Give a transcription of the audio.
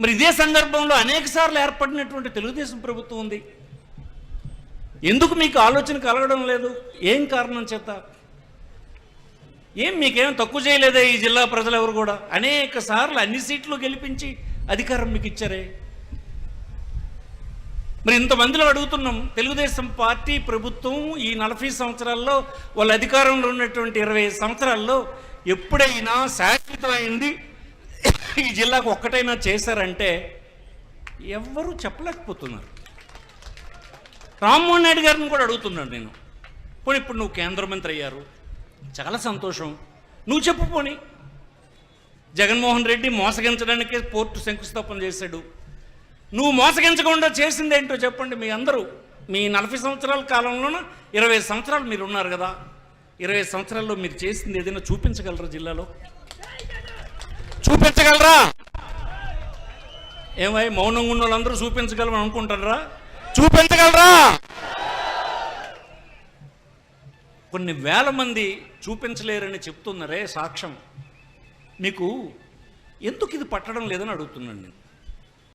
మరి ఇదే సందర్భంలో అనేక సార్లు ఏర్పడినటువంటి తెలుగుదేశం ప్రభుత్వం ఉంది. ఎందుకు మీకు ఆలోచన కలగడం లేదు? ఏం కారణం చేత? మీకేం తక్కువ చేయలేదే ఈ జిల్లా ప్రజలు ఎవరు కూడా? అనేక సార్లు అన్ని సీట్లు గెలిపించి అధికారం మీకు ఇచ్చారే. మరి ఇంతమందిలో అడుగుతున్నాం, తెలుగుదేశం పార్టీ ప్రభుత్వం ఈ 40 సంవత్సరాల్లో వాళ్ళ అధికారంలో ఉన్నటువంటి 20 సంవత్సరాల్లో ఎప్పుడైనా శాశ్వతమైంది ఈ జిల్లాకు ఒక్కటైనా చేశారంటే ఎవ్వరూ చెప్పలేకపోతున్నారు. రామ్మోహన్ నాయుడు గారిని కూడా అడుగుతున్నాను నేను, పోనీ ఇప్పుడు నువ్వు కేంద్ర మంత్రి అయ్యారు, చాలా సంతోషం, నువ్వు చెప్పు. పోనీ జగన్మోహన్ రెడ్డి మోసగించడానికే పోర్టు శంకుస్థాపన చేశాడు, నువ్వు మోసగించకుండా చేసిందేంటో చెప్పండి. మీ అందరూ మీ 40 సంవత్సరాల కాలంలోన 20 సంవత్సరాలు మీరు ఉన్నారు కదా, 20 సంవత్సరాల్లో మీరు చేసింది ఏదైనా చూపించగలరా? జిల్లాలో చూపించగలరా? ఏమై మౌనంగా ఉన్న వాళ్ళందరూ చూపించగలమని అనుకుంటారా? చూపించగలరా? కొన్ని వేల మంది చూపించలేరని చెప్తున్నారే సాక్ష్యం. మీకు ఎందుకు ఇది పట్టడం లేదని అడుగుతున్నాను నేను.